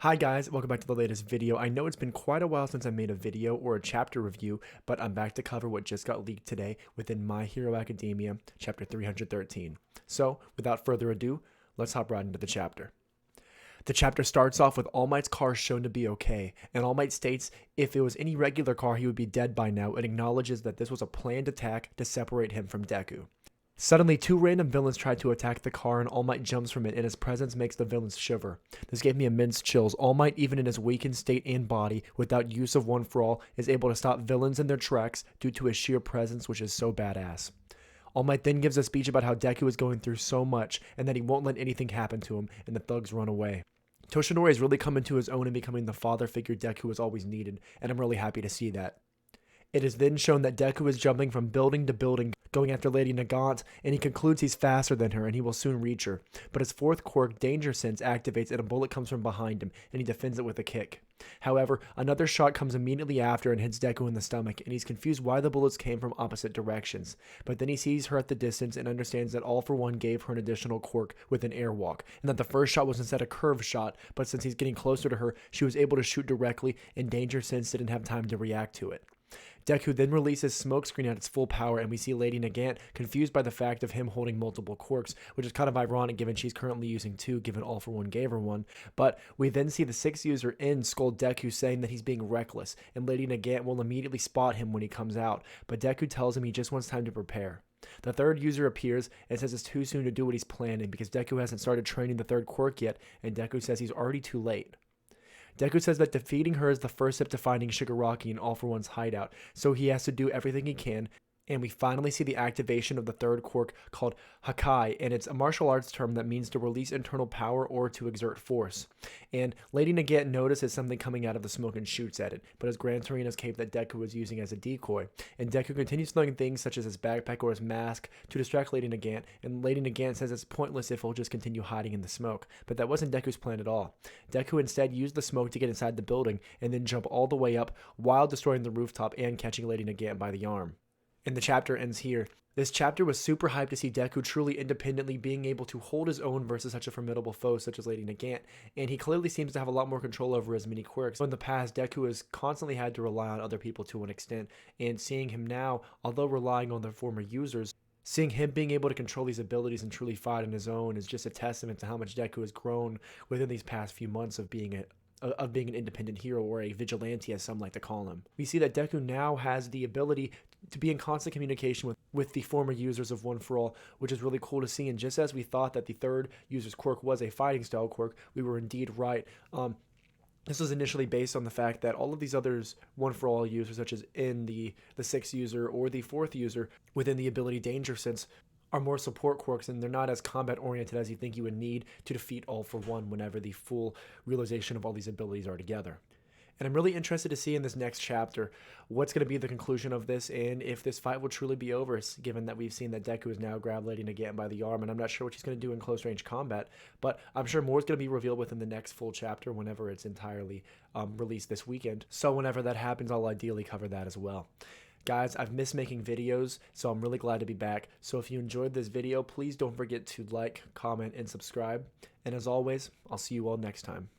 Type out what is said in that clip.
Hi guys, welcome back to the latest video. I know it's been quite a while since I made a video or a chapter review, but I'm back to cover what just got leaked today within My Hero Academia, chapter 313. So, without further ado, let's hop right into the chapter. The chapter starts off with All Might's car shown to be okay, and All Might states if it was any regular car he would be dead by now, and acknowledges that this was a planned attack to separate him from Deku. Suddenly, two random villains try to attack the car, and All Might jumps from it, and his presence makes the villains shiver. This gave me immense chills. All Might, even in his weakened state and body, without use of One for All, is able to stop villains in their tracks due to his sheer presence, which is so badass. All Might then gives a speech about how Deku is going through so much, and that he won't let anything happen to him, and the thugs run away. Toshinori has really come into his own and becoming the father figure Deku has always needed, and I'm really happy to see that. It is then shown that Deku is jumping from building to building, going after Lady Nagant, and he concludes he's faster than her and he will soon reach her. But his fourth quirk, Danger Sense, activates and a bullet comes from behind him, and he defends it with a kick. However, another shot comes immediately after and hits Deku in the stomach, and he's confused why the bullets came from opposite directions. But then he sees her at the distance and understands that All for One gave her an additional quirk with an airwalk, and that the first shot was instead a curved shot, but since he's getting closer to her, she was able to shoot directly, and Danger Sense didn't have time to react to it. Deku then releases Smokescreen at its full power, and we see Lady Nagant confused by the fact of him holding multiple quirks, which is kind of ironic given she's currently using two, given All for One gave her one. But we then see the sixth user in scold Deku, saying that he's being reckless, and Lady Nagant will immediately spot him when he comes out, but Deku tells him he just wants time to prepare. The third user appears and says it's too soon to do what he's planning because Deku hasn't started training the third quirk yet, and Deku says he's already too late. Deku says that defeating her is the first step to finding Shigaraki in All for One's hideout, so he has to do everything he can, and we finally see the activation of the third quirk called Hakai, and it's a martial arts term that means to release internal power or to exert force. And Lady Nagant notices something coming out of the smoke and shoots at it, but it's Gran Torino's cape that Deku was using as a decoy. And Deku continues throwing things such as his backpack or his mask to distract Lady Nagant, and Lady Nagant says it's pointless if he'll just continue hiding in the smoke. But that wasn't Deku's plan at all. Deku instead used the smoke to get inside the building and then jump all the way up while destroying the rooftop and catching Lady Nagant by the arm. And the chapter ends here. This chapter was super hyped to see Deku truly independently being able to hold his own versus such a formidable foe such as Lady Nagant, and he clearly seems to have a lot more control over his many quirks. In the past, Deku has constantly had to rely on other people to an extent, and seeing him now, although relying on their former users, seeing him being able to control these abilities and truly fight on his own is just a testament to how much Deku has grown within these past few months of being an independent hero, or a vigilante as some like to call him. We see that Deku now has the ability to be in constant communication with the former users of One for All, which is really cool to see. And just as we thought that the third user's quirk was a fighting style quirk, we were indeed right. This was initially based on the fact that all of these others One for All users, such as in the sixth user or the fourth user within the ability Danger Sense, are more support quirks, and they're not as combat oriented as you think you would need to defeat All for One whenever the full realization of all these abilities are together. And I'm really interested to see in this next chapter what's going to be the conclusion of this, and if this fight will truly be over, given that we've seen that Deku has now grabbed Lady Nagant by the arm, and I'm not sure what she's going to do in close range combat, but I'm sure more is going to be revealed within the next full chapter whenever it's entirely released this weekend. So whenever that happens, I'll ideally cover that as well. Guys, I've missed making videos, so I'm really glad to be back. So if you enjoyed this video, please don't forget to like, comment, and subscribe. And as always, I'll see you all next time.